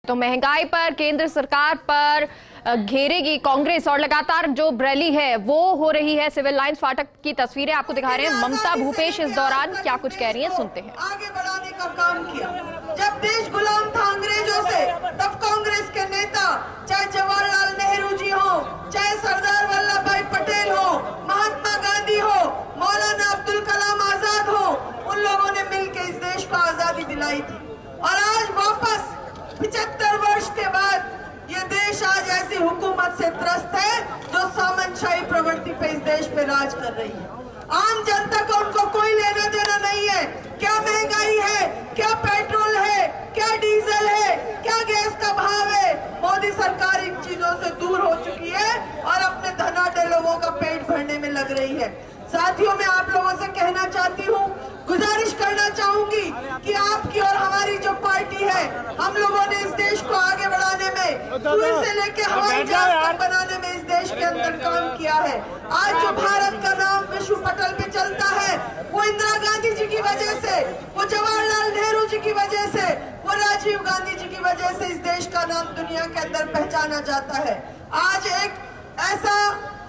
तो महंगाई पर, केंद्र सरकार पर घेरेगी कांग्रेस और लगातार जो रैली है वो हो रही है। सिविल लाइंस फाटक की तस्वीरें आपको दिखा रहे हैं। ममता भूपेश इस दौरान क्या कुछ कह रही हैं, सुनते हैं। आगे बढ़ाने का काम किया। जब देश गुलाम था अंग्रेजों से, तब कांग्रेस के नेता, चाहे जवाहरलाल नेहरू जी हो, चाहे सरदार वल्लभ भाई पटेल हो, महात्मा गांधी हो, मौलाना अब्दुल कलाम आजाद हो, उन लोगों ने मिलकर इस देश को आजादी दिलाई थी। और आज वापस 75 वर्ष के बाद ये देश आज ऐसी हुकूमत से त्रस्त है जो सामंतशाही प्रवृत्ति पे इस देश पे राज कर रही है। आम जनता को उनको कोई लेना देना नहीं है। क्या महंगाई है, क्या पेट्रोल है, क्या डीजल है, क्या गैस का भाव है, मोदी सरकार इन चीजों से दूर हो चुकी है और अपने धनाढ्य लोगों का पेट भरने में लग रही है। साथियों, मैं आप लोगों से कहना चाहती हूँ, गुजारिश करना चाहूंगी कि आपकी और हमारी जो पार्टी है, हम लोगों ने इस देश को आगे बढ़ाने में, सुई से लेके हवाई जहाज तक बनाने में इस देश के अंदर काम किया है। आज जो भारत का नाम विश्व पटल पे चलता है, वो इंदिरा गांधी जी की वजह से, वो जवाहरलाल नेहरू जी की वजह से, वो राजीव गांधी जी की वजह से इस देश का नाम दुनिया के अंदर पहचाना जाता है। आज एक ऐसा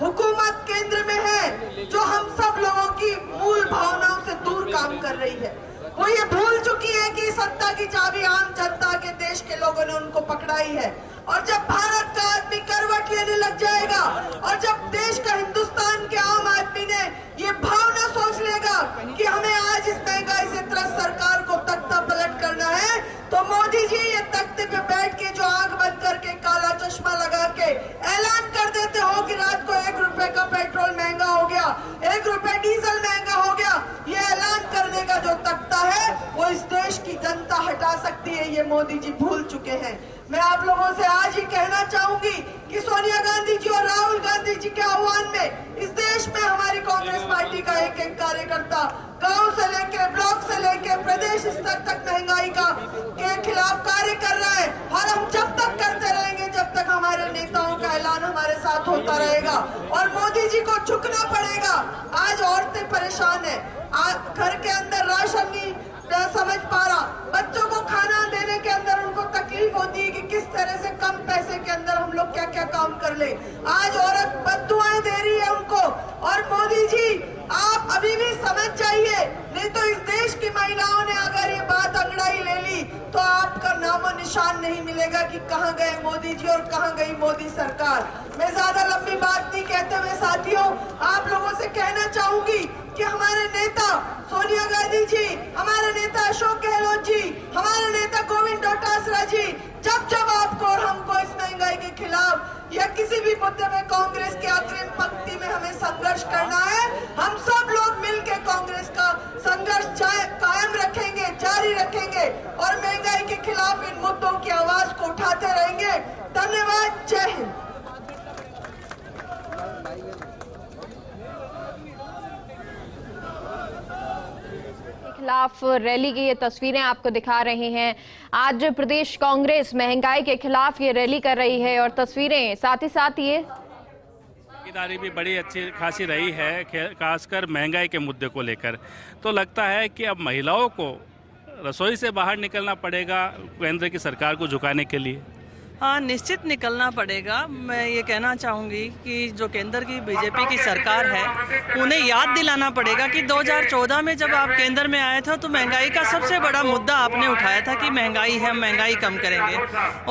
हुकूमत केंद्र में है जो हम सब लोगों की मूल भावनाओं से दूर काम कर रही है। वो ये भूल चुकी है कि सत्ता की चाबी आम जनता के, देश के लोगों ने उनको पकड़ाई है। और जब भारत का आदमी करवट लेने लग जाएगा और जब देश का, हिंदुस्तान के आम आदमी ने ये भावना सोच लेगा कि हमें आज इस महंगाई से त्रस्त सरकार को तख्ता पलट करना है, तो मोदी जी ये तख्ते पे बैठ के जो आंख बंद करके, काला चश्मा लगा के ऐलान कर देते हो कि रात को 1 रुपए का पेट्रोल महंगा हो गया, 1 रुपए डीजल महंगा हो गया, ये ऐलान करने का जो तख्ता है वो इस देश की जनता हटा सकती है। ये मोदी जी भूल चुके हैं। मैं आप लोगों से आज ही कहना चाहूंगी कि सोनिया गांधी जी और राहुल गांधी जी के आह्वान में इस देश में हमारी कांग्रेस पार्टी का एक एक कार्यकर्ता गांव से लेके, ब्लॉक से लेके प्रदेश स्तर तक महंगाई के खिलाफ कार्य कर रहा है। और हम जब तक करते रहेंगे जब तक हमारे नेताओं का ऐलान हमारे साथ होता रहेगा और मोदी जी को झुकना पड़ेगा। आज औरतें परेशान है, घर के अंदर राशन नहीं समझ पा रहा, बच्चों को खाना देने के अंदर उनको तकलीफ होती है कि किस तरह से कम पैसे के अंदर हम लोग क्या क्या काम कर ले। आज औरत बद्दुआएं दे रही है उनको। और मोदी जी, आप अभी भी समझ जाइए, नहीं तो इस देश की महिलाओं ने अगर ये बात अंगड़ाई ले ली तो आपका नामो निशान नहीं मिलेगा कि कहां गए मोदी जी और कहां गई मोदी सरकार। मैं ज्यादा लंबी बात नहीं कहते हुए साथियों, आप लोगों से कहना चाहूंगी कि हमारे नेता सोनिया गांधी जी, हमारे नेता अशोक गहलोत जी, हमारे नेता गोविंद डोटासरा जी, जब जब आपको और हमको इस महंगाई के खिलाफ या किसी भी मुद्दे में कांग्रेस की अग्रिम पंक्ति में हमें संघर्ष करना है, हम सब लोग मिलकर कांग्रेस का संघर्ष कायम रखेंगे, जारी रखेंगे और महंगाई के खिलाफ इन मुद्दों की आवाज को उठाते रहेंगे। धन्यवाद। जय हिंद। खिलाफ रैली की ये तस्वीरें आपको दिखा रहे हैं। आज प्रदेश कांग्रेस महंगाई के खिलाफ ये रैली कर रही है और तस्वीरें साथ ही साथ ये भागीदारी भी बड़ी अच्छी खासी रही है, खासकर महंगाई के मुद्दे को लेकर। तो लगता है कि अब महिलाओं को रसोई से बाहर निकलना पड़ेगा केंद्र की सरकार को झुकाने के लिए। हाँ, निश्चित निकलना पड़ेगा। मैं ये कहना चाहूँगी कि जो केंद्र की बीजेपी की सरकार है, उन्हें याद दिलाना पड़ेगा कि 2014 में जब आप केंद्र में आए थे तो महंगाई का सबसे बड़ा मुद्दा आपने उठाया था कि महंगाई है, महंगाई कम करेंगे।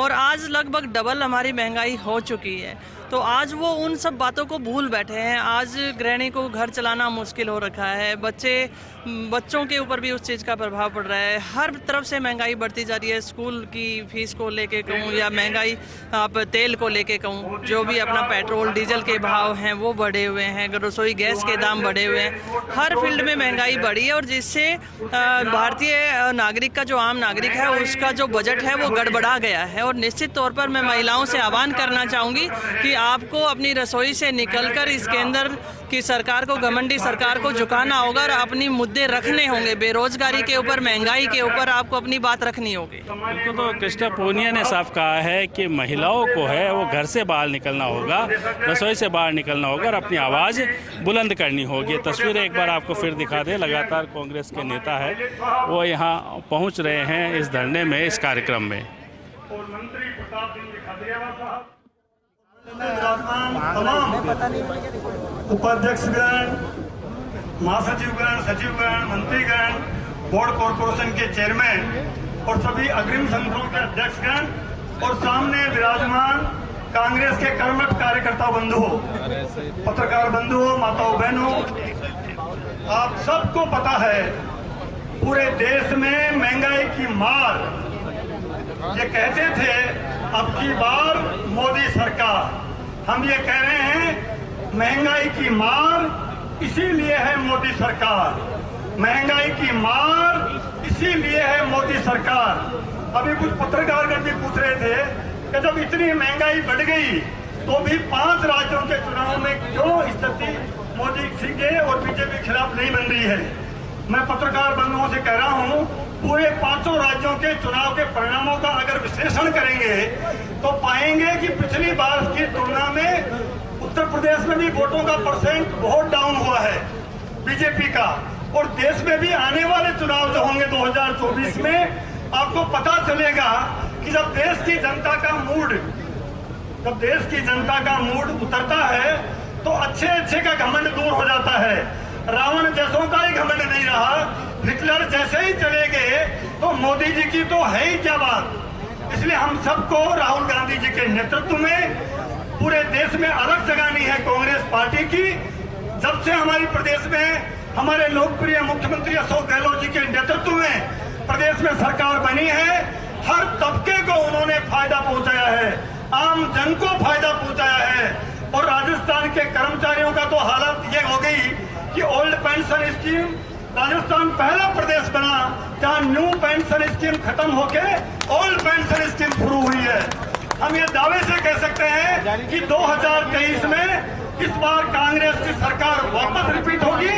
और आज लगभग डबल हमारी महंगाई हो चुकी है। तो आज वो उन सब बातों को भूल बैठे हैं। आज गृहिणी को घर चलाना मुश्किल हो रखा है, बच्चों के ऊपर भी उस चीज़ का प्रभाव पड़ रहा है। हर तरफ से महंगाई बढ़ती जा रही है। स्कूल की फीस को लेके कहूँ या महंगाई आप तेल को लेके कहूँ, जो भी अपना पेट्रोल डीजल के भाव हैं वो बढ़े हुए हैं, रसोई गैस के दाम बढ़े हुए हैं। हर फील्ड में महंगाई बढ़ी है और जिससे भारतीय नागरिक का, जो आम नागरिक है, उसका जो बजट है वो गड़बड़ा गया है। और निश्चित तौर पर मैं महिलाओं से आह्वान करना चाहूँगी कि आपको अपनी रसोई से निकलकर इस केंद्र की सरकार को, घमंडी सरकार को झुकाना होगा और अपनी मुद्दे रखने होंगे। बेरोजगारी के ऊपर, महंगाई के ऊपर आपको अपनी बात रखनी होगी। तो कृष्णा पूनिया ने साफ कहा है कि महिलाओं को है वो घर से बाहर निकलना होगा, रसोई से बाहर निकलना होगा और अपनी आवाज़ बुलंद करनी होगी। तस्वीरें एक बार आपको फिर दिखा दें। लगातार कांग्रेस के नेता है वो यहाँ पहुँच रहे हैं इस धरने में, इस कार्यक्रम में। और मंत्री प्रताप सिंह खजरियावाला साहब, विराजमान तमाम उपाध्यक्षगण, महासचिवगण, सचिवगण, मंत्रीगण, बोर्ड कॉर्पोरेशन के चेयरमैन और सभी अग्रिम संगठनों के अध्यक्षगण और सामने विराजमान कांग्रेस के कर्मठ कार्यकर्ता बंधुओं, पत्रकार बंधुओं, माताओं बहनों, आप सबको पता है पूरे देश में महंगाई की मार। ये कहते थे अब की बार मोदी सरकार, हम ये कह रहे हैं महंगाई की मार इसीलिए है मोदी सरकार, महंगाई की मार इसीलिए है मोदी सरकार। अभी कुछ पत्रकारगण भी पूछ रहे थे कि जब इतनी महंगाई बढ़ गई तो भी 5 राज्यों के चुनाव में क्यों स्थिति मोदी सिंह के और बीजेपी के खिलाफ नहीं बन रही है। मैं पत्रकार बंधुओं से कह रहा हूं, पूरे 5 राज्यों के चुनाव के परिणामों का अगर विश्लेषण करेंगे तो पाएंगे कि पिछली बार की तुलना में उत्तर प्रदेश में भी वोटों का परसेंट बहुत डाउन हुआ है बीजेपी का, और देश में भी आने वाले चुनाव जो होंगे 2024 में आपको पता चलेगा कि जब देश की जनता का मूड उतरता है तो अच्छे का घमंड दूर हो जाता है। रावण जैसों का ही घमंड नहीं रहा, हिटलर जैसे ही चले गए तो मोदी जी की तो है ही क्या बात। इसलिए हम सबको राहुल गांधी जी के नेतृत्व में पूरे देश में अलग जगानी है कांग्रेस पार्टी की। जब से हमारी प्रदेश में हमारे लोकप्रिय मुख्यमंत्री अशोक गहलोत जी के नेतृत्व में प्रदेश में सरकार बनी है, हर तबके को उन्होंने फायदा पहुंचाया है, आम जन को फायदा पहुंचाया है। और राजस्थान के कर्मचारियों का तो हालत ये हो गई कि ओल्ड पेंशन स्कीम, राजस्थान पहला प्रदेश बना जहां न्यू पेंशन स्कीम खत्म होके ओल्ड पेंशन स्कीम शुरू हुई है। हम ये दावे से कह सकते हैं कि 2023 में इस बार कांग्रेस की सरकार वापस रिपीट होगी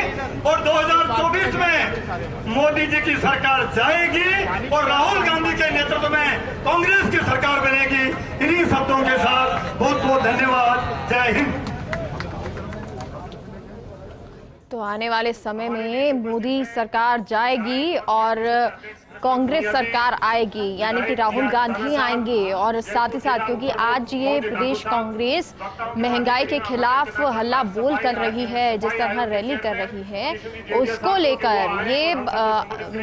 और 2024 में मोदी जी की सरकार जाएगी और राहुल गांधी के नेतृत्व में कांग्रेस की सरकार बनेगी। इन्हीं शब्दों के साथ बहुत बहुत धन्यवाद। जय हिंद। तो आने वाले समय में मोदी सरकार जाएगी और कांग्रेस सरकार आएगी, यानी कि राहुल गांधी आएंगे। और साथ ही साथ क्योंकि आज ये प्रदेश कांग्रेस महंगाई के खिलाफ हल्ला बोल कर रही है, जिस तरह रैली कर रही है, उसको लेकर ये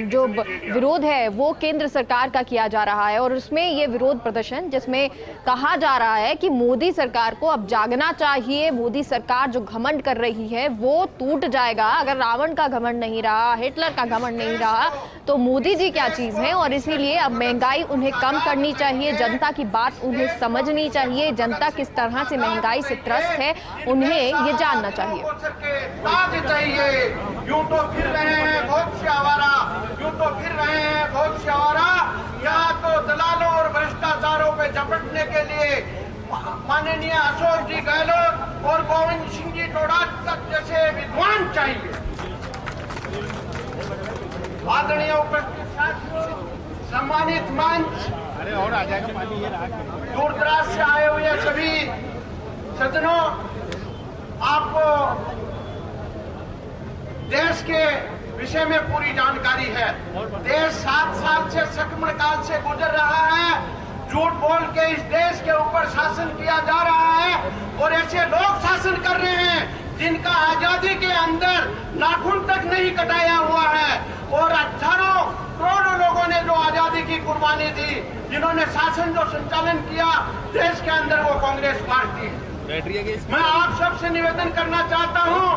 जो विरोध है वो केंद्र सरकार का किया जा रहा है। और उसमें ये विरोध प्रदर्शन जिसमें कहा जा रहा है कि मोदी सरकार को अब जागना चाहिए, मोदी सरकार जो घमंड कर रही है वो टूट जाएगा। अगर रावण का घमंड नहीं रहा, हिटलर का घमंड नहीं रहा, तो मोदी जी क्या चीज है। और इसीलिए अब महंगाई उन्हें कम करनी चाहिए, जनता की बात उन्हें समझनी चाहिए, जनता किस तरह से महंगाई से त्रस्त है उन्हें ये जानना चाहिए। यूं तो फिर रहे हैं बहुत से आवारा, यूं तो फिर रहे हैं बहुत से आवारा, यहाँ तो दलालों और भ्रष्टाचारों पे झपटने के लिए माननीय अशोक जी गहलोत और गोविंद सिंह जी तक जैसे विद्वान चाहिए। आदरणीय उपस्थित साथियों, सम्मानित मंच, दूर दराज से आए हुए सभी सज्जनों, आपको देश के विषय में पूरी जानकारी है। देश 7 साल से संक्रमण काल से गुजर रहा है। झूठ बोल के इस देश के ऊपर शासन किया जा रहा है और ऐसे लोग शासन कर रहे हैं जिनका आजादी के अंदर नाखून तक नहीं कटाया हुआ है। और हजारों करोड़ों लोगों ने जो आजादी की कुर्बानी दी, जिन्होंने शासन जो संचालन किया देश के अंदर, वो कांग्रेस पार्टी है। मैं आप सबसे निवेदन करना चाहता हूँ,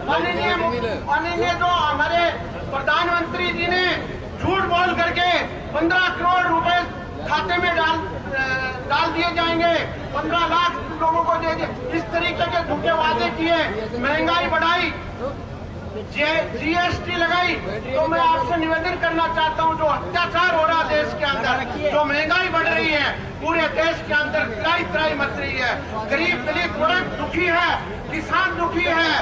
माननीय जो हमारे प्रधानमंत्री जी ने झूठ बोल करके 15 करोड़ रुपए खाते में डाल दिए जाएंगे, 15 लाख लोगों को दे दिए, इस तरीके के झूठे वादे किए, महंगाई बढ़ाई, जीएसटी लगाई। तो मैं आपसे निवेदन करना चाहता हूं, जो अत्याचार हो रहा देश के अंदर, जो महंगाई बढ़ रही है पूरे देश के अंदर, त्राई मच रही है, गरीब दलित वर्ग दुखी है, किसान दुखी है,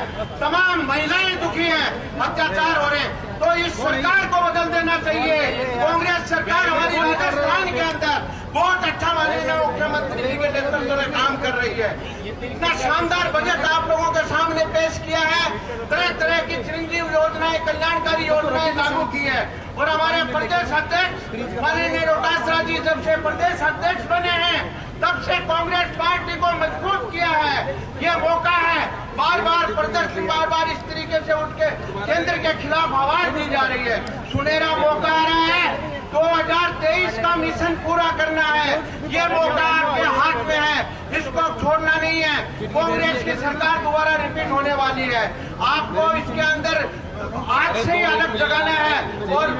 तमाम महिलाएं दुखी हैं, अत्याचार हो रहे हैं। तो इस सरकार को बदल देना चाहिए। कांग्रेस सरकार हमारी राजस्थान के अंदर बहुत अच्छा माननीय मुख्यमंत्री मुख्यमंत्री जी के नेतृत्व में काम कर रही है। इतना शानदार बजट आप लोगों के सामने पेश किया है, तरह तरह की चिरंजीव योजनाएं, कल्याणकारी योजनाएं लागू की है। और हमारे प्रदेश अध्यक्ष माननीय डोटासरा जी जब से प्रदेश अध्यक्ष बने हैं तब से कांग्रेस पार्टी को मजबूत किया है। ये मौका है, बार बार इस तरीके से उठ के केंद्र के खिलाफ आवाज दी जा रही है। सुनहरा मौका आ रहा है, 2023 का मिशन पूरा करना है। ये मौका आपके हाथ में है, इसको छोड़ना नहीं है। कांग्रेस की सरकार दोबारा रिपीट होने वाली है, आपको इसके अंदर आज से ही अलग जगाना है और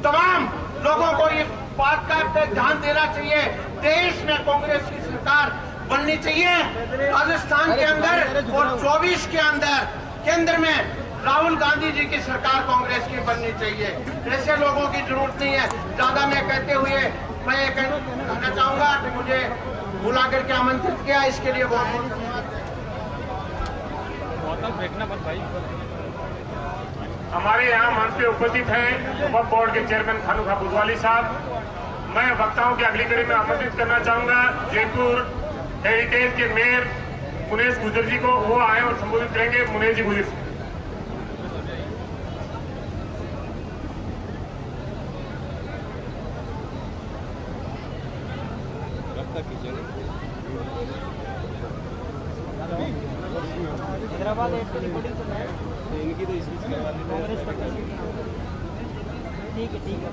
तमाम लोगों को इस बात का पे ध्यान देना चाहिए। देश में कांग्रेस की सरकार बननी चाहिए, राजस्थान के अंदर और 24 के अंदर केंद्र में राहुल गांधी जी की सरकार कांग्रेस की बननी चाहिए। ऐसे लोगों की जरूरत नहीं है। ज्यादा मैं कहते हुए मैं ये कहना चाहूंगा कि मुझे बुला करके आमंत्रित किया, इसके लिए बहुत बहुत धन्यवाद। हमारे यहाँ मंच पे उपस्थित हैं वक्फ बोर्ड के चेयरमैन खानुखा बुधवाली साहब। मैं वक्ताओं की अगली कड़ी में आमंत्रित करना चाहूंगा जयपुर हेरिटेज के मेयर मुनेश गुजर जी को, वो आए और संबोधित करेंगे। मुनेश जी गुजर। हैदराबाद इनकी तो ठीक है।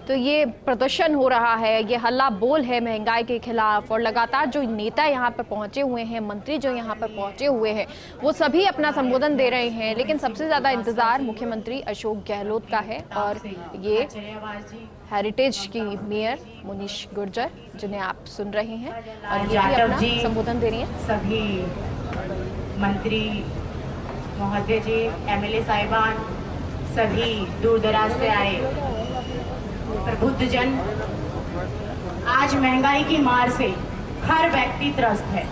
तो ये प्रदर्शन हो रहा है, ये हल्ला बोल है महंगाई के खिलाफ, और लगातार जो नेता यहाँ पर पहुंचे हुए हैं, मंत्री जो यहाँ पर पहुंचे हुए हैं, वो सभी अपना संबोधन दे रहे हैं। लेकिन सबसे ज्यादा इंतजार मुख्यमंत्री अशोक गहलोत का है और ये हेरिटेज की मेयर मुनीश गुर्जर जिन्हें आप सुन रहे हैं और ये भी अपना संबोधन दे रही हैं। सभी मंत्री महोदय जी, एमएलए साहिबान, सभी दूर दराज से आए प्रबुद्धजन, आज महंगाई की मार से हर व्यक्ति त्रस्त है,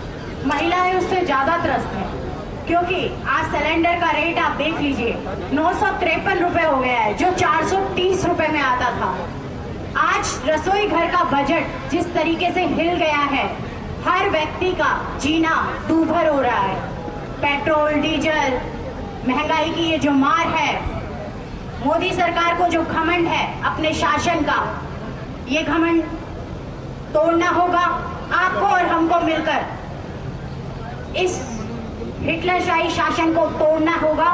महिलाएं उससे ज्यादा त्रस्त है, क्योंकि आज सिलेंडर का रेट आप देख लीजिए 953 रुपए हो गया है, जो 430 रुपए में आता था। आज रसोई घर का बजट जिस तरीके से हिल गया है, हर व्यक्ति का जीना दूभर हो रहा है। पेट्रोल डीजल महंगाई की ये जो मार है, मोदी सरकार को जो घमंड है अपने शासन का, ये घमंड तोड़ना होगा आपको और हमको मिलकर। इस हिटलरशाही शासन को तोड़ना होगा।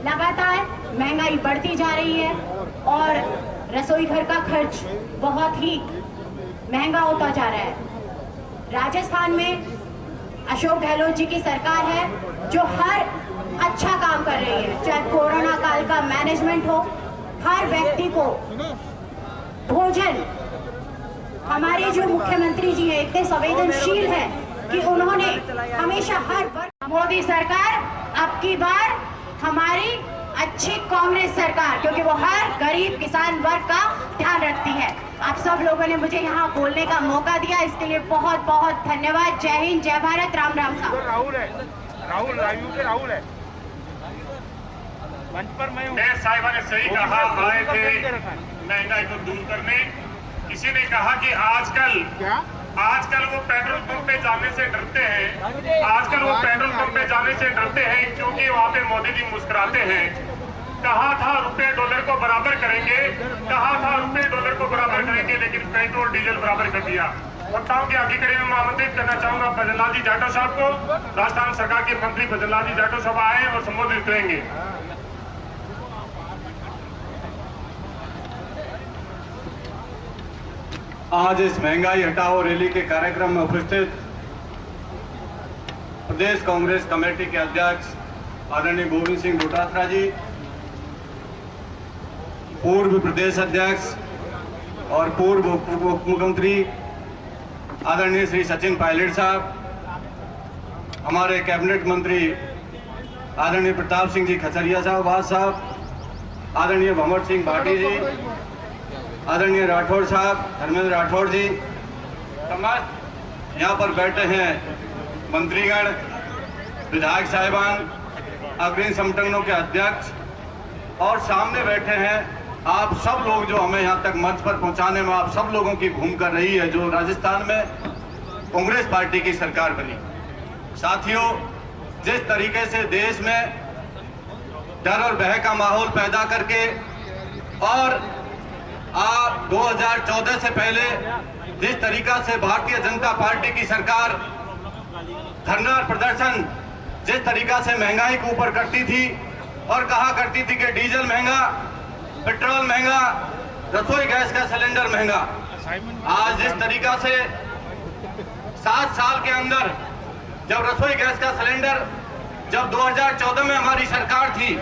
लगातार महंगाई बढ़ती जा रही है और रसोई घर का खर्च बहुत ही महंगा होता जा रहा है। राजस्थान में अशोक गहलोत जी की सरकार है जो हर अच्छा काम कर रही है, चाहे कोरोना काल का मैनेजमेंट हो, हर व्यक्ति को भोजन। हमारे जो मुख्यमंत्री जी हैं इतने संवेदनशील हैं कि उन्होंने हमेशा हर वर्ग। मोदी सरकार अब की बार हमारी अच्छी कांग्रेस सरकार, क्योंकि वो हर गरीब किसान वर्ग का ध्यान रखती है। आप सब लोगों ने मुझे यहाँ बोलने का मौका दिया, इसके लिए बहुत बहुत धन्यवाद। जय हिंद, जय भारत, राम राम साहब। राहुल है मंच पर मैं साहिबा ने सही कहा, आए थे महंगाई को दूर करने। किसी ने कहा कि आजकल वो पेट्रोल पंप पे जाने से डरते हैं, आजकल वो पेट्रोल पंप पे जाने से डरते हैं क्योंकि वहाँ पे मोदी जी मुस्कुराते हैं। कहा था रुपए डॉलर को बराबर करेंगे, कहा था रुपए डॉलर को बराबर करेंगे, लेकिन पेट्रोल डीजल बराबर कर दिया। वक्ताओं की आगे कड़ी में आमंत्रित करना चाहूंगा भजनलाल जी जाटव साहब को। राजस्थान सरकार के मंत्री भजनलाल जी जाटव साहब आए और संबोधित करेंगे। आज इस महंगाई हटाओ रैली के कार्यक्रम में उपस्थित प्रदेश कांग्रेस कमेटी के अध्यक्ष आदरणीय गोविंद सिंह डोटासरा जी, पूर्व प्रदेश अध्यक्ष और पूर्व उप मुख्यमंत्री आदरणीय श्री सचिन पायलट साहब, हमारे कैबिनेट मंत्री आदरणीय प्रताप सिंह जी खचरिया साहब, आदरणीय भंवर सिंह भाटी जी, आदरणीय राठौड़ साहब, धर्मेंद्र राठौड़ जी, समस्त यहाँ पर बैठे हैं मंत्रीगण, विधायक साहिबान, अग्रणी संगठनों के अध्यक्ष और सामने बैठे हैं आप सब लोग जो हमें यहाँ तक मंच पर पहुँचाने में आप सब लोगों की भूमिका रही है, जो राजस्थान में कांग्रेस पार्टी की सरकार बनी। साथियों, जिस तरीके से देश में डर और भय का माहौल पैदा करके और आप 2014 से पहले जिस तरीका से भारतीय जनता पार्टी की सरकार धरना प्रदर्शन जिस तरीका से महंगाई के ऊपर करती थी और कहा करती थी कि डीजल महंगा, पेट्रोल महंगा, रसोई गैस का सिलेंडर महंगा, आज जिस तरीका से 7 साल के अंदर जब रसोई गैस का सिलेंडर जब 2014 में हमारी सरकार थी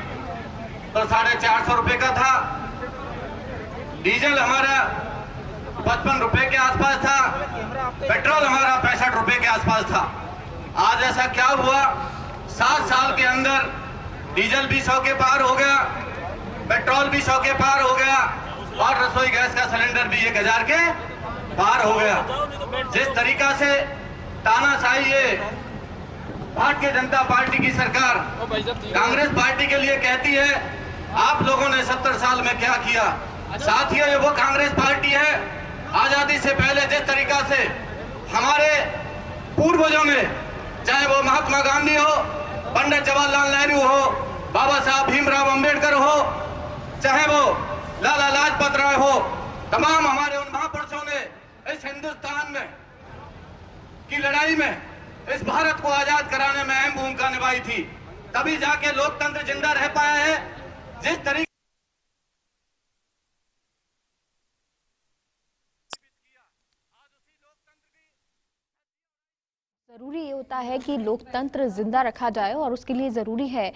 तो 450 रुपए का था, डीजल हमारा 55 रुपए के आसपास था, पेट्रोल हमारा 65 रुपए के आसपास था। आज ऐसा क्या हुआ, 7 साल के अंदर डीजल भी 100 के पार हो गया, पेट्रोल भी 100 के पार हो गया और रसोई गैस का सिलेंडर भी 1000 के पार हो गया। जिस तरीका से तानाशाही ये भारतीय जनता पार्टी की सरकार कांग्रेस पार्टी के लिए कहती है, आप लोगों ने 70 साल में क्या किया। साथियों, ये वो कांग्रेस पार्टी है आजादी से पहले जिस तरीका से हमारे पूर्वजों ने, चाहे वो महात्मा गांधी हो, पंडित जवाहरलाल नेहरू हो, बाबा साहब भीमराव अंबेडकर हो, चाहे वो लाला लाजपत राय हो, तमाम हमारे उन महापुरुषों ने इस हिंदुस्तान में की लड़ाई में इस भारत को आजाद कराने में अहम भूमिका निभाई थी। तभी जाके लोकतंत्र जिंदा रह पाया है। जिस तरीके जरूरी ये होता है कि लोकतंत्र जिंदा रखा जाए और उसके लिए ज़रूरी है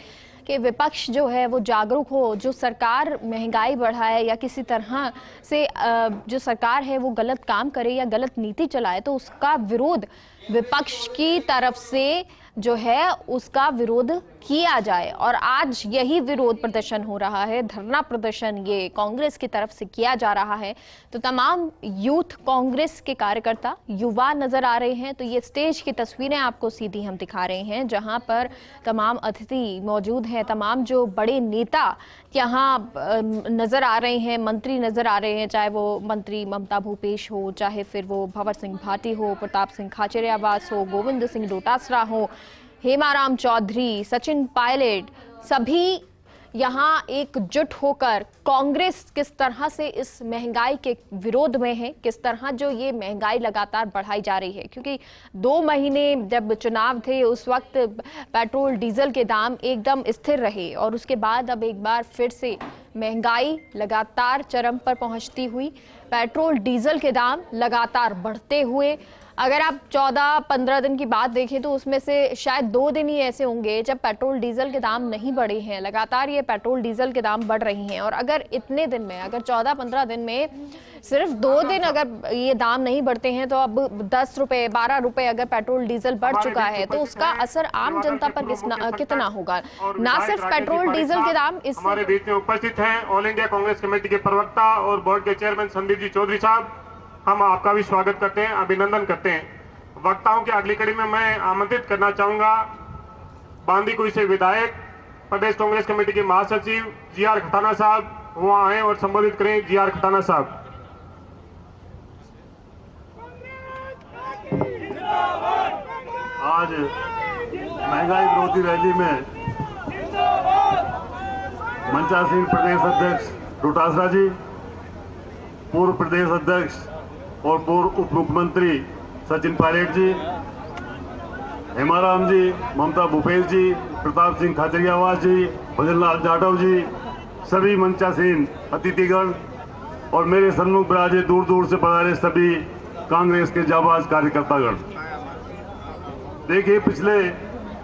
कि विपक्ष जो है वो जागरूक हो। जो सरकार महंगाई बढ़ाए या किसी तरह से जो सरकार है वो गलत काम करे या गलत नीति चलाए तो उसका विरोध विपक्ष की तरफ से जो है उसका विरोध किया जाए। और आज यही विरोध प्रदर्शन हो रहा है, धरना प्रदर्शन ये कांग्रेस की तरफ से किया जा रहा है। तो तमाम यूथ कांग्रेस के कार्यकर्ता युवा नजर आ रहे हैं। तो ये स्टेज की तस्वीरें आपको सीधी हम दिखा रहे हैं जहां पर तमाम अतिथि मौजूद हैं, तमाम जो बड़े नेता यहाँ नजर आ रहे हैं, मंत्री नजर आ रहे हैं, चाहे वो मंत्री ममता भूपेश हो, चाहे फिर वो भंवर सिंह भाटी हो, प्रताप सिंह खाचरियावास हो, गोविंद सिंह डोटासरा हो, हेमाराम चौधरी, सचिन पायलट, सभी यहाँ एकजुट होकर कांग्रेस किस तरह से इस महंगाई के विरोध में है, किस तरह जो ये महंगाई लगातार बढ़ाई जा रही है। क्योंकि 2 महीने जब चुनाव थे उस वक्त पेट्रोल डीजल के दाम एकदम स्थिर रहे और उसके बाद अब एक बार फिर से महंगाई लगातार चरम पर पहुंचती हुई, पेट्रोल डीजल के दाम लगातार बढ़ते हुए। अगर आप 14-15 दिन की बात देखें तो उसमें से शायद 2 दिन ही ऐसे होंगे जब पेट्रोल डीजल के दाम नहीं बढ़े हैं। लगातार ये पेट्रोल डीजल के दाम बढ़ रही हैं और अगर इतने दिन में, अगर 14-15 दिन में सिर्फ 2 दिन अगर ये दाम नहीं बढ़ते हैं तो अब 10 रुपए 12 रुपए अगर पेट्रोल डीजल बढ़ चुका है तो उसका असर आम जनता पर कितना होगा। ना सिर्फ पेट्रोल डीजल के दाम, इस हमारे बीच में उपस्थित हैं ऑल इंडिया कांग्रेस कमेटी के प्रवक्ता और बोर्ड के चेयरमैन संदीप जी चौधरी साहब, हम आपका भी स्वागत करते हैं, अभिनंदन करते हैं। वक्ताओं की अगली कड़ी में मैं आमंत्रित करना चाहूंगा बांदीकुई से विधायक प्रदेश कांग्रेस कमेटी के महासचिव जी.आर. खताना साहब, वो आए और संबोधित करें। जी.आर. खताना साहब। आज महंगाई विरोधी रैली में मंचासीन प्रदेश अध्यक्ष डोटासरा जी, पूर्व प्रदेश अध्यक्ष और पूर्व उप मुख्यमंत्री सचिन पायलट जी, हेमाराम जी, ममता भूपेश जी, प्रताप सिंह खाचरियावास जी, भजनलाल जाटव जी, सभी मंचासीन अतिथिगण और मेरे सन्मुख विराजे दूर दूर से पधारे सभी कांग्रेस के जाबाज कार्यकर्तागण। देखिए, पिछले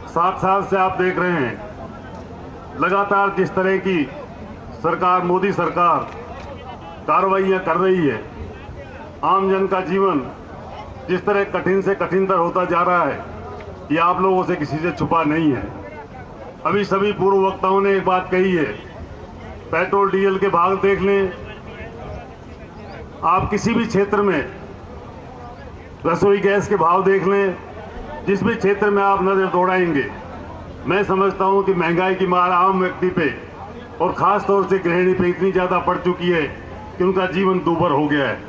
7 साल से आप देख रहे हैं लगातार जिस तरह की सरकार, मोदी सरकार कार्रवाइयां कर रही है, आम जन का जीवन जिस तरह कठिन से कठिनतर होता जा रहा है, ये आप लोगों से किसी से छुपा नहीं है। अभी सभी पूर्व वक्ताओं ने एक बात कही है, पेट्रोल डीजल के भाव देख लें, आप किसी भी क्षेत्र में रसोई गैस के भाव देख लें, जिस भी क्षेत्र में आप नजर दौड़ाएंगे, मैं समझता हूं कि महंगाई की मार आम व्यक्ति पे और ख़ास तौर से गृहिणी पे इतनी ज़्यादा बढ़ चुकी है कि उनका जीवन दूभर हो गया है।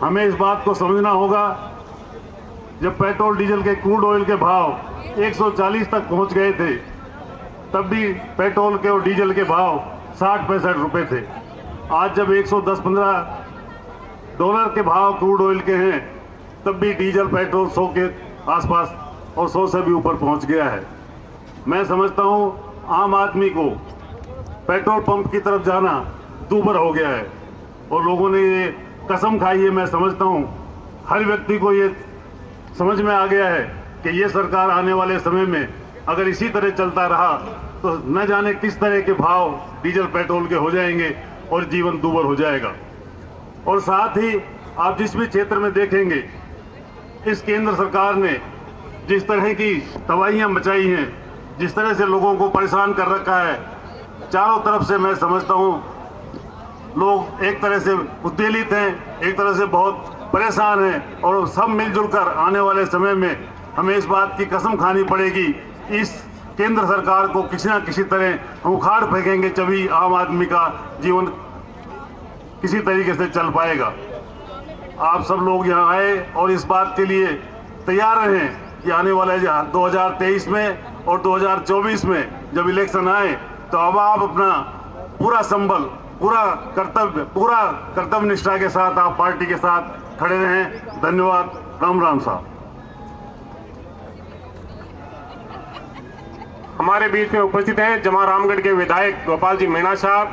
हमें इस बात को समझना होगा, जब पेट्रोल डीजल के क्रूड ऑयल के भाव 140 तक पहुंच गए थे, तब भी पेट्रोल के और डीजल के भाव 60-65 रुपए थे। आज जब 110-15 डॉलर के भाव क्रूड ऑयल के हैं, तब भी डीजल पेट्रोल 100 के आसपास और 100 से भी ऊपर पहुंच गया है। मैं समझता हूं आम आदमी को पेट्रोल पंप की तरफ जाना दूभर हो गया है और लोगों ने ये कसम खाई है। मैं समझता हूं हर व्यक्ति को ये समझ में आ गया है कि ये सरकार आने वाले समय में अगर इसी तरह चलता रहा तो न जाने किस तरह के भाव डीजल पेट्रोल के हो जाएंगे और जीवन दूभर हो जाएगा। और साथ ही आप जिस भी क्षेत्र में देखेंगे, इस केंद्र सरकार ने जिस तरह की तबाहियां मचाई हैं, जिस तरह से लोगों को परेशान कर रखा है, चारों तरफ से मैं समझता हूं लोग एक तरह से उद्वेलित हैं, एक तरह से बहुत परेशान हैं और सब मिलजुल कर आने वाले समय में हमें इस बात की कसम खानी पड़ेगी, इस केंद्र सरकार को किसी न किसी तरह हम उखाड़ फेंकेंगे, तभी आम आदमी का जीवन किसी तरीके से चल पाएगा। आप सब लोग यहाँ आए और इस बात के लिए तैयार रहें कि आने वाले 2023 में और 2024 में जब इलेक्शन आए तो अब आप अपना पूरा संबल, पूरा कर्तव्य निष्ठा के साथ आप पार्टी के साथ खड़े रहें। धन्यवाद। राम राम साहब। हमारे बीच में उपस्थित हैं जमा रामगढ़ के विधायक गोपाल जी मीणा साहब,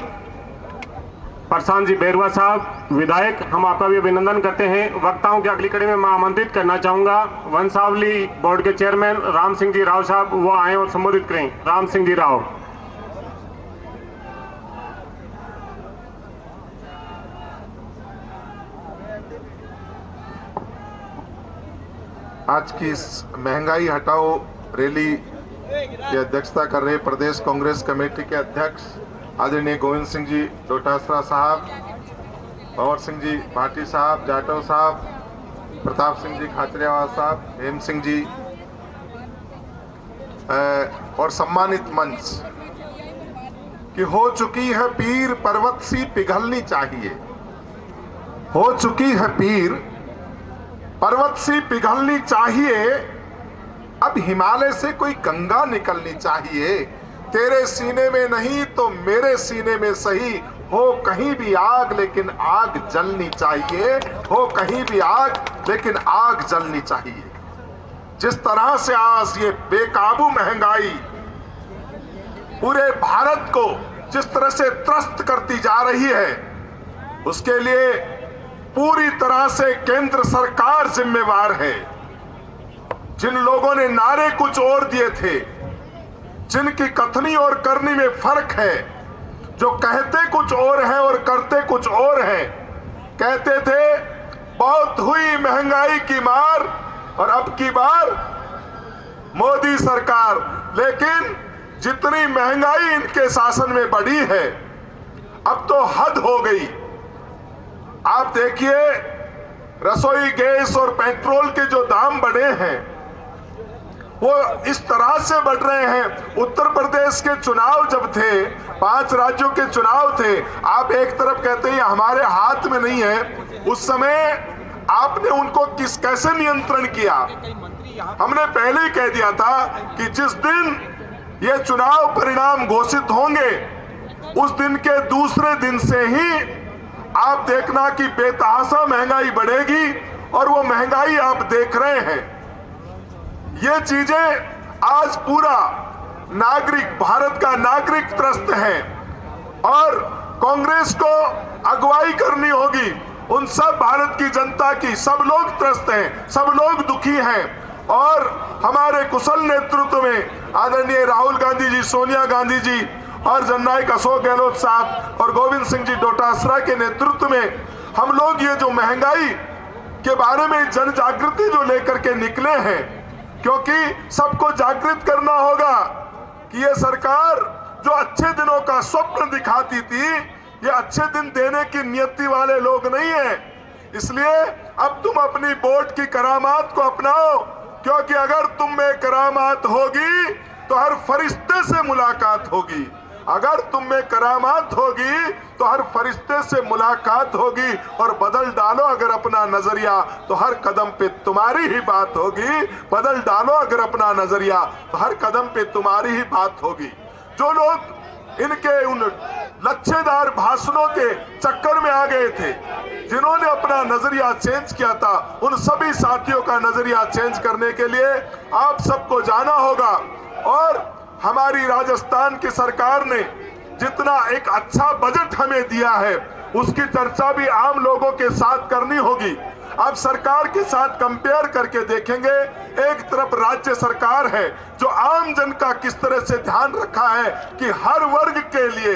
प्रशांत जी बेरुआ साहब विधायक, हम आपका भी अभिनंदन करते हैं। वक्ताओं की अगली कड़ी में मैं आमंत्रित करना चाहूंगा वंशावली बोर्ड के चेयरमैन राम सिंह जी राव साहब, वो आए और संबोधित करें। राम सिंह जी राव। आज की इस महंगाई हटाओ रैली की अध्यक्षता कर रहे प्रदेश कांग्रेस कमेटी के अध्यक्ष आदरणीय गोविंद सिंह जी डोटासरा साहब, पवर सिंह जी भाटी साहब, जाटव साहब, प्रताप सिंह जी खाचरियावास साहब, हेम सिंह जी और सम्मानित मंच कि हो चुकी है पीर पर्वत सी पिघलनी चाहिए, हो चुकी है पीर पर्वत सी पिघलनी चाहिए, अब हिमालय से कोई गंगा निकलनी चाहिए, तेरे सीने में नहीं तो मेरे सीने में सही, हो कहीं भी आग लेकिन आग जलनी चाहिए, हो कहीं भी आग लेकिन आग जलनी चाहिए। जिस तरह से आज ये बेकाबू महंगाई पूरे भारत को जिस तरह से त्रस्त करती जा रही है, उसके लिए पूरी तरह से केंद्र सरकार जिम्मेवार है। जिन लोगों ने नारे कुछ और दिए थे, जिनकी कथनी और करनी में फर्क है, जो कहते कुछ और है और करते कुछ और है, कहते थे बहुत हुई महंगाई की मार और अब की बार मोदी सरकार, लेकिन जितनी महंगाई इनके शासन में बढ़ी है अब तो हद हो गई। आप देखिए रसोई गैस और पेट्रोल के जो दाम बढ़े हैं वो इस तरह से बढ़ रहे हैं। उत्तर प्रदेश के चुनाव जब थे, 5 राज्यों के चुनाव थे, आप एक तरफ कहते हैं हमारे हाथ में नहीं है, उस समय आपने उनको कैसे नियंत्रण किया? हमने पहले ही कह दिया था कि जिस दिन ये चुनाव परिणाम घोषित होंगे उस दिन के दूसरे दिन से ही आप देखना कि बेतहाशा महंगाई बढ़ेगी और वो महंगाई आप देख रहे हैं। ये चीजें आज पूरा नागरिक, भारत का नागरिक त्रस्त है और कांग्रेस को अगुवाई करनी होगी। उन सब भारत की जनता की, सब लोग त्रस्त हैं, सब लोग दुखी हैं और हमारे कुशल नेतृत्व में आदरणीय राहुल गांधी जी, सोनिया गांधी जी और जननायक अशोक गहलोत साहब और गोविंद सिंह जी डोटासरा के नेतृत्व में हम लोग ये जो महंगाई के बारे में जन जागृति जो लेकर के निकले हैं, क्योंकि सबको जागृत करना होगा कि ये सरकार जो अच्छे दिनों का स्वप्न दिखाती थी, ये अच्छे दिन देने की नियति वाले लोग नहीं है। इसलिए अब तुम अपनी वोट की करामात को अपनाओ, क्योंकि अगर तुम में करामात होगी तो हर फरिश्ते से मुलाकात होगी, अगर तुम में करामात होगी तो हर फरिश्ते से मुलाकात होगी, और बदल डालो अगर अपना नजरिया तो हर कदम पे तुम्हारी ही बात होगी। बदल डालो अगर अपना नजरिया तो हर कदम पे तुम्हारी ही बात होगी। जो लोग इनके उन लच्छेदार भाषणों के चक्कर में आ गए थे, जिन्होंने अपना नजरिया चेंज किया था, उन सभी साथियों का नजरिया चेंज करने के लिए आप सबको जाना होगा। और हमारी राजस्थान की सरकार ने जितना एक अच्छा बजट हमें दिया है, उसकी चर्चा भी आम लोगों के साथ करनी होगी। अब सरकार के साथ कंपेयर करके देखेंगे, एक तरफ राज्य सरकार है जो आम जन का किस तरह से ध्यान रखा है कि हर वर्ग के लिए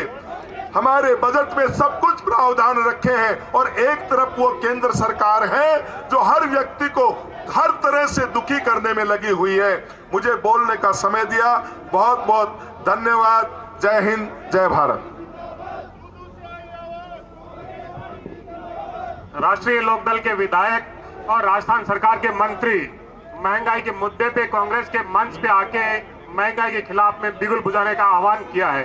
हमारे बजट में सब कुछ प्रावधान रखे हैं, और एक तरफ वो केंद्र सरकार है जो हर व्यक्ति को हर तरह से दुखी करने में लगी हुई है। मुझे बोलने का समय दिया, बहुत बहुत धन्यवाद। जय हिंद, जय भारत। राष्ट्रीय लोकदल के विधायक और राजस्थान सरकार के मंत्री महंगाई के मुद्दे पे कांग्रेस के मंच पे आके महंगाई के खिलाफ में बिगुल बुझाने का आह्वान किया है।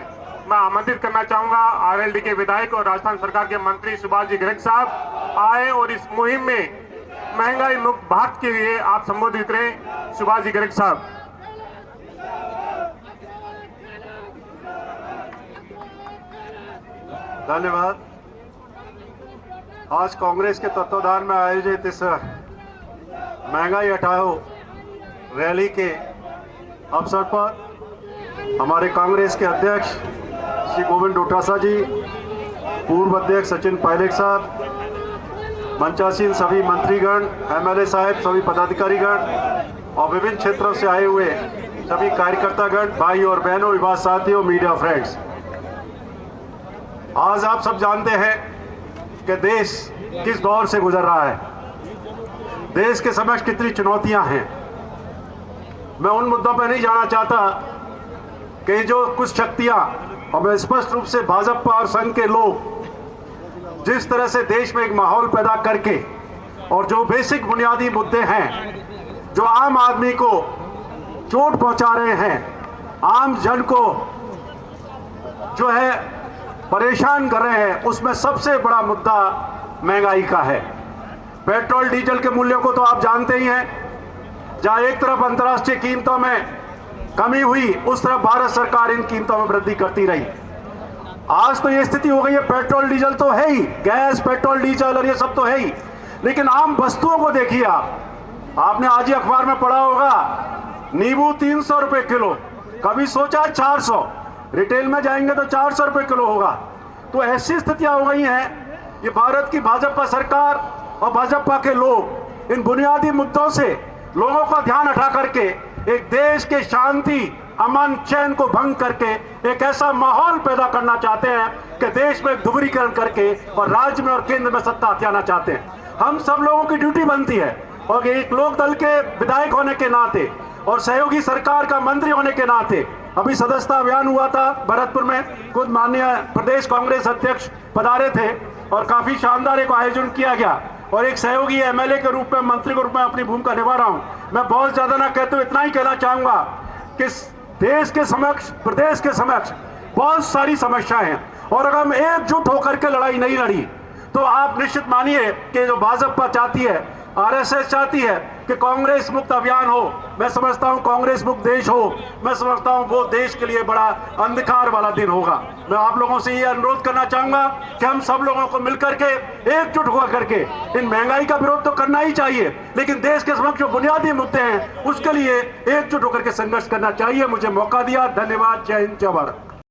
मैं आमंत्रित करना चाहूंगा आरएलडी के विधायक और राजस्थान सरकार के मंत्री सुभाष जी गर्ग साहब आए और इस मुहिम में महंगाई मुक्त भारत के लिए आप संबोधित करें। सुभाष जी गर्ग साहब। धन्यवाद। आज कांग्रेस के तत्वाधान में आयोजित इस महंगाई हटाओ रैली के अवसर पर हमारे कांग्रेस के अध्यक्ष श्री गोविंद डोटासरा जी, पूर्व अध्यक्ष सचिन पायलट साहब, मंचासीन सभी मंत्रीगण, एमएलए साहब, सभी पदाधिकारीगण और विभिन्न क्षेत्रों से आए हुए सभी कार्यकर्तागण, भाई और बहनों, विवाह साथियों, मीडिया फ्रेंड्स, आज आप सब जानते हैं कि देश किस दौर से गुजर रहा है। देश के समक्ष कितनी चुनौतियां हैं। मैं उन मुद्दों पर नहीं जाना चाहता कि जो कुछ शक्तियां, और मैं स्पष्ट रूप से भाजपा और संघ के लोग जिस तरह से देश में एक माहौल पैदा करके और जो बेसिक बुनियादी मुद्दे हैं जो आम आदमी को चोट पहुंचा रहे हैं, आम जन को जो है परेशान कर रहे हैं, उसमें सबसे बड़ा मुद्दा महंगाई का है। पेट्रोल डीजल के मूल्यों को तो आप जानते ही हैं। जहां एक तरफ अंतर्राष्ट्रीय कीमतों में कमी हुई, उस तरफ भारत सरकार इन कीमतों में वृद्धि करती रही। आज तो ये स्थिति हो गई है, पेट्रोल डीजल तो है ही, गैस, पेट्रोल डीजल और ये सब तो है ही, लेकिन आम वस्तुओं को देखिए आपने आज ही अखबार में पढ़ा होगा, नींबू 300 रुपए किलो, कभी सोचा 400, रिटेल में जाएंगे तो 400 रुपए किलो होगा। तो ऐसी स्थितियां हो गई हैं। ये भारत की भाजपा सरकार और भाजपा के लोग इन बुनियादी मुद्दों से लोगों का ध्यान हटा करके एक देश के शांति, अमन, चैन को भंग करके एक ऐसा माहौल पैदा करना चाहते हैं कि देश में दुबरीकरण करके और राज्य में और केंद्र में सत्ता हथियाना चाहते हैं। हम सब लोगों की ड्यूटी बनती है, और एक लोक दल के विधायक होने के नाते और सहयोगी सरकार का मंत्री होने के नाते, अभी सदस्यता अभियान हुआ था भरतपुर में, खुद माननीय प्रदेश कांग्रेस अध्यक्ष पधारे थे और काफी शानदार एक आयोजन किया गया, और एक सहयोगी एमएलए के रूप में, मंत्री के रूप में अपनी भूमिका निभा रहा हूं। मैं बहुत ज्यादा ना कहते हुए इतना ही कहना चाहूंगा कि देश के समक्ष, प्रदेश के समक्ष बहुत सारी समस्याएं हैं, और अगर हम एकजुट होकर के लड़ाई नहीं लड़ी तो आप निश्चित मानिए कि जो भाजपा चाहती है, आरएसएस चाहती है कि कांग्रेस मुक्त अभियान हो, मैं समझता हूं कांग्रेस मुक्त देश हो, मैं समझता हूं वो देश के लिए बड़ा अंधकार वाला दिन होगा। मैं आप लोगों से ये अनुरोध करना चाहूंगा कि हम सब लोगों को मिलकर के एकजुट होकर करके इन महंगाई का विरोध तो करना ही चाहिए, लेकिन देश के समक्ष जो बुनियादी मुद्दे हैं उसके लिए एकजुट होकर के संघर्ष करना चाहिए। मुझे मौका दिया, धन्यवाद। जय हिंद, जय भारत।